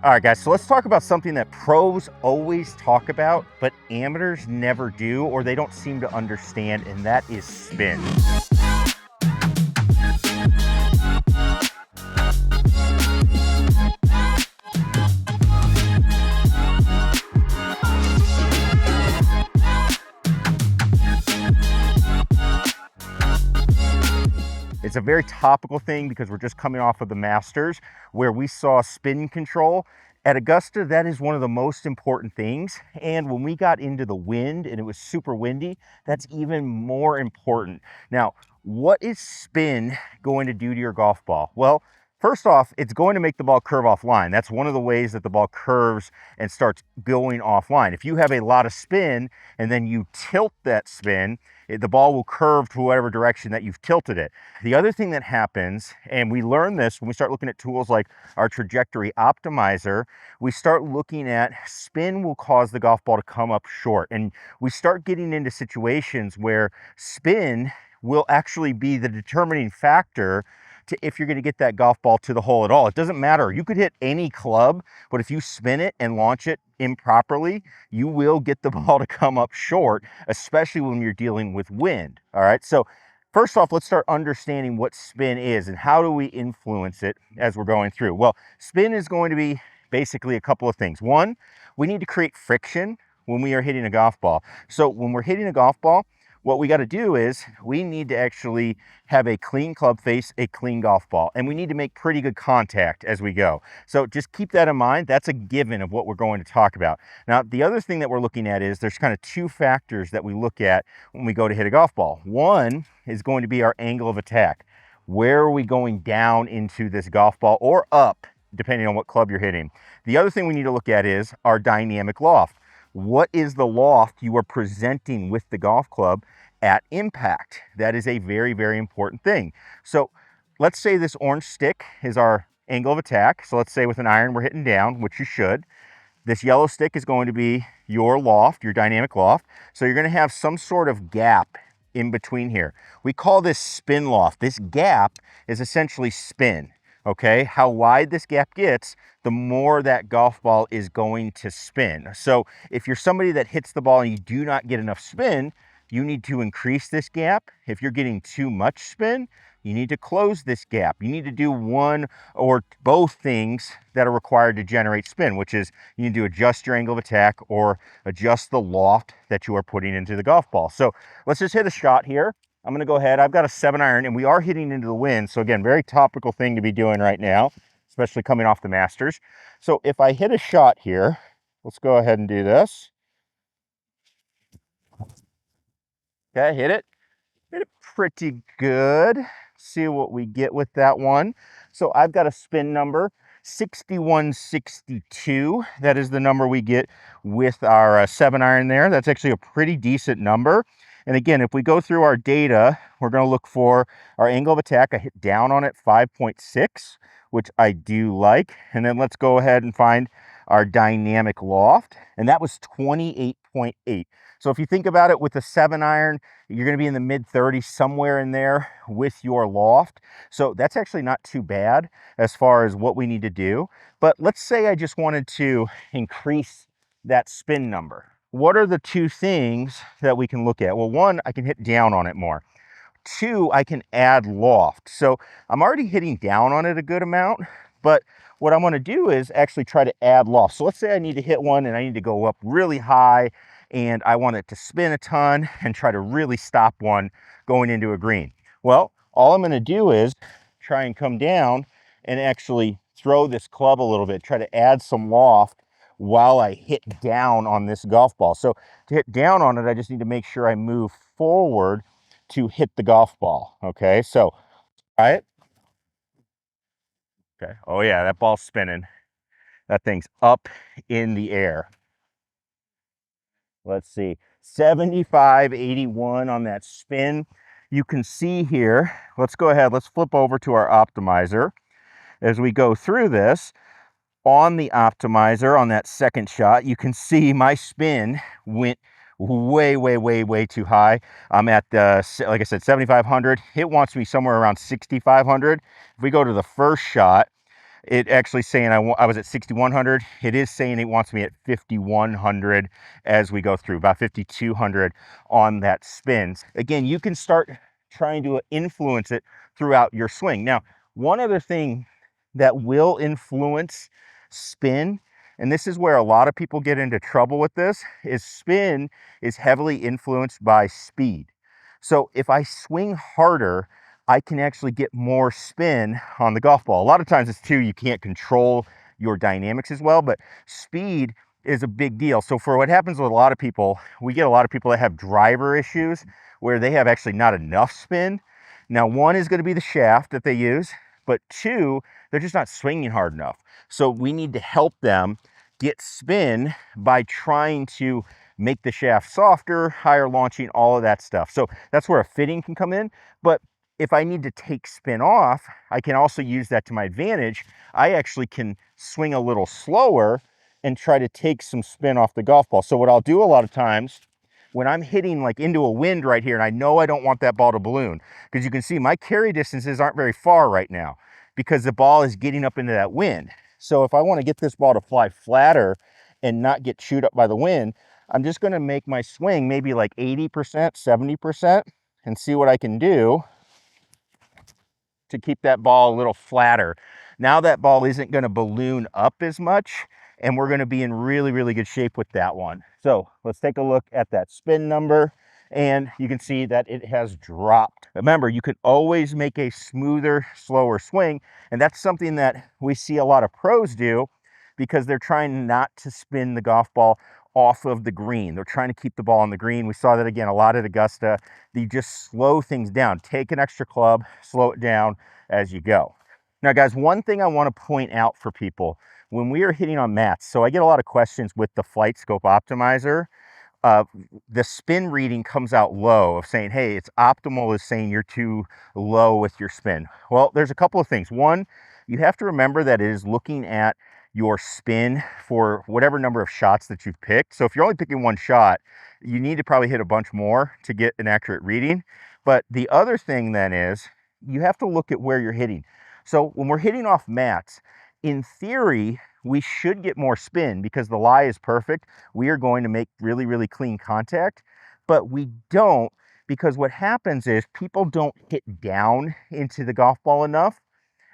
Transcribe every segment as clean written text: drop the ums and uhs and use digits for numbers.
All right, guys, so let's talk about something that pros always talk about, but amateurs never do, or they don't seem to understand, and that is spin. It's a very topical thing because we're just coming off of the Masters where we saw spin control. At Augusta, that is one of the most important things. And when we got into the wind and it was super windy, that's even more important. Now, what is spin going to do to your golf ball? Well, first off, it's going to make the ball curve offline. That's one of the ways that the ball curves and starts going offline. If you have a lot of spin and then you tilt that spin, the ball will curve to whatever direction that you've tilted it. The other thing that happens, and we learn this when we start looking at tools like our trajectory optimizer, we start looking at spin will cause the golf ball to come up short. And we start getting into situations where spin will actually be the determining factor to if you're going to get that golf ball to the hole at all. It doesn't matter. You could hit any club, but if you spin it and launch it improperly, you will get the ball to come up short, especially when you're dealing with wind. All right. So first off, let's start understanding what spin is and how do we influence it as we're going through. Well, spin is going to be basically a couple of things. One, we need to create friction when we are hitting a golf ball. So when we're hitting a golf ball, what we got to do is we need to actually have a clean club face, a clean golf ball, and we need to make pretty good contact as we go. So just keep that in mind. That's a given of what we're going to talk about. Now, the other thing that we're looking at is there's kind of two factors that we look at when we go to hit a golf ball. One is going to be our angle of attack. Where are we going down into this golf ball or up, depending on what club you're hitting? The other thing we need to look at is our dynamic loft. What is the loft you are presenting with the golf club at impact? That is a very, very important thing. So let's say this orange stick is our angle of attack. So let's say with an iron we're hitting down, which you should. This yellow stick is going to be your loft, your dynamic loft. So you're going to have some sort of gap in between here. We call this spin loft. This gap is essentially spin. Okay, how wide this gap gets, the more that golf ball is going to spin. So if you're somebody that hits the ball and you do not get enough spin, you need to increase this gap. If you're getting too much spin, you need to close this gap. You need to do one or both things that are required to generate spin, which is you need to adjust your angle of attack or adjust the loft that you are putting into the golf ball. So let's just hit a shot here. I'm going to go ahead. I've got a 7-iron, and we are hitting into the wind. So again, very topical thing to be doing right now, especially coming off the Masters. So if I hit a shot here, let's go ahead and do this. Okay, hit it pretty good. See what we get with that one. So I've got a spin number 6162. That is the number we get with our 7-iron there. That's actually a pretty decent number. And again, if we go through our data, we're going to look for our angle of attack. I hit down on it 5.6, which I do like. And then let's go ahead and find our dynamic loft. And that was 28.8. So if you think about it with a 7-iron, you're going to be in the mid 30s, somewhere in there with your loft. So that's actually not too bad as far as what we need to do. But let's say I just wanted to increase that spin number. What are the two things that we can look at? Well, one, I can hit down on it more. Two, I can add loft. So I'm already hitting down on it a good amount, but what I want to do is actually try to add loft. So let's say I need to hit one and I need to go up really high and I want it to spin a ton and try to really stop one going into a green. Well, all I'm going to do is try and come down and actually throw this club a little bit, try to add some loft while I hit down on this golf ball. So to hit down on it, I just need to make sure I move forward to hit the golf ball. Okay, so try it. Okay, oh yeah, that ball's spinning. That thing's up in the air. Let's see, 75.81 on that spin. You can see here, let's go ahead, let's flip over to our optimizer. As we go through this, on the optimizer, on that second shot, you can see my spin went way too high. I'm at, like I said, 7,500. It wants me somewhere around 6,500. If we go to the first shot, It actually saying I was at 6,100. It is saying it wants me at 5,100 as we go through, about 5,200 on that spin. Again, you can start trying to influence it throughout your swing. Now, one other thing that will influence spin, and this is where a lot of people get into trouble with this, is spin is heavily influenced by speed. So if I swing harder, I can actually get more spin on the golf ball. A lot of times it's too, you can't control your dynamics as well, but speed is a big deal. So for what happens with a lot of people, we get a lot of people that have driver issues where they have actually not enough spin. Now, one is going to be the shaft that they use, but two, they're just not swinging hard enough. So we need to help them get spin by trying to make the shaft softer, higher launching, all of that stuff. So that's where a fitting can come in. But if I need to take spin off, I can also use that to my advantage. I actually can swing a little slower and try to take some spin off the golf ball. So what I'll do a lot of times when I'm hitting like into a wind right here, and I know I don't want that ball to balloon, because you can see my carry distances aren't very far right now because the ball is getting up into that wind. So if I want to get this ball to fly flatter and not get chewed up by the wind, I'm just going to make my swing maybe like 80%, 70% and see what I can do to keep that ball a little flatter. Now that ball isn't going to balloon up as much, and we're going to be in really, really good shape with that one. So let's take a look at that spin number, and you can see that it has dropped. Remember, you could always make a smoother, slower swing, and that's something that we see a lot of pros do because they're trying not to spin the golf ball off of the green. They're trying to keep the ball on the green. We saw that again a lot at Augusta. You just slow things down. Take an extra club, slow it down as you go. Now, guys, one thing I want to point out for people when we are hitting on mats, so I get a lot of questions with the Flight Scope Optimizer. The spin reading comes out low of saying, hey, it's optimal is saying you're too low with your spin. Well, there's a couple of things. One, you have to remember that it is looking at your spin for whatever number of shots that you've picked. So if you're only picking one shot, you need to probably hit a bunch more to get an accurate reading. But the other thing then is you have to look at where you're hitting. So when we're hitting off mats, in theory, we should get more spin because the lie is perfect. We are going to make really, really clean contact, but we don't, because what happens is people don't hit down into the golf ball enough.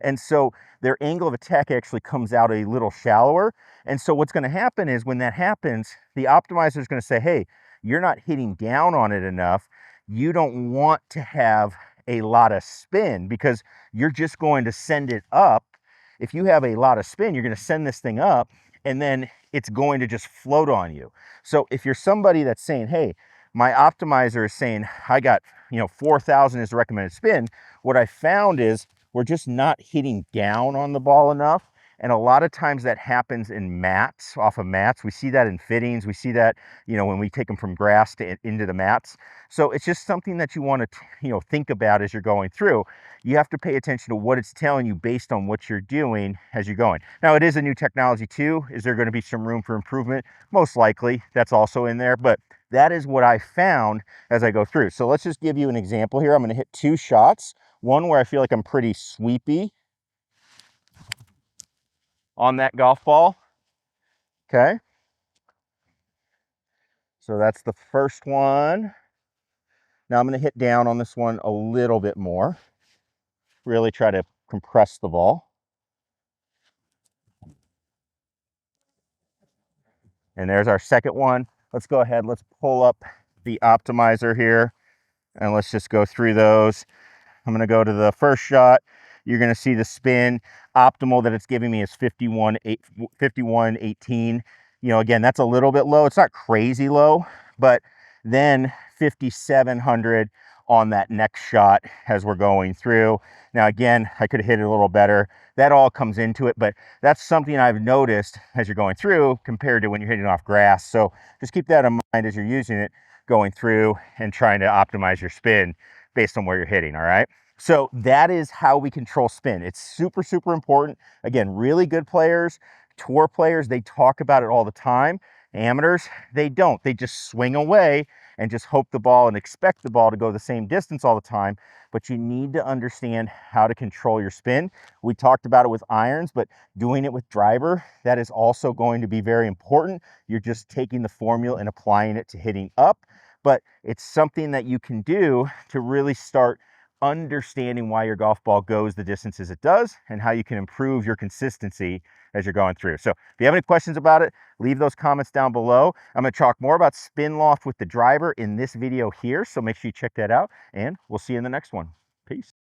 And so their angle of attack actually comes out a little shallower. And so what's going to happen is when that happens, the optimizer is going to say, hey, you're not hitting down on it enough. You don't want to have a lot of spin because you're just going to send it up. If you have a lot of spin, you're going to send this thing up and then it's going to just float on you. So if you're somebody that's saying, hey, my optimizer is saying I got, 4,000 is the recommended spin, what I found is we're just not hitting down on the ball enough. And a lot of times that happens in mats, off of mats. We see that in fittings. We see that, when we take them from grass to into the mats. So it's just something that you want to, think about as you're going through. You have to pay attention to what it's telling you based on what you're doing as you're going. Now, it is a new technology too. Is there going to be some room for improvement? Most likely, that's also in there. But that is what I found as I go through. So let's just give you an example here. I'm going to hit 2 shots. One where I feel like I'm pretty sweepy on that golf ball. Okay. So that's the first one. Now I'm going to hit down on this one a little bit more. Really try to compress the ball. And there's our second one. Let's go ahead. Let's pull up the optimizer here and let's just go through those. I'm going to go to the first shot. You're going to see the spin optimal that it's giving me is 51.18. Again, that's a little bit low. It's not crazy low, but then 5,700 on that next shot as we're going through. Now, again, I could have hit it a little better. That all comes into it, but that's something I've noticed as you're going through compared to when you're hitting off grass. So just keep that in mind as you're using it going through and trying to optimize your spin based on where you're hitting, all right? So that is how we control spin. It's super, super important. Again, really good players, tour players, they talk about it all the time. Amateurs, they don't. They just swing away and just hope the ball and expect the ball to go the same distance all the time. But you need to understand how to control your spin. We talked about it with irons, but doing it with driver, that is also going to be very important. You're just taking the formula and applying it to hitting up, but it's something that you can do to really start understanding why your golf ball goes the distances it does and how you can improve your consistency as you're going through. So if you have any questions about it, leave those comments down below. I'm going to talk more about spin loft with the driver in this video here, so make sure you check that out, and we'll see you in the next one. Peace.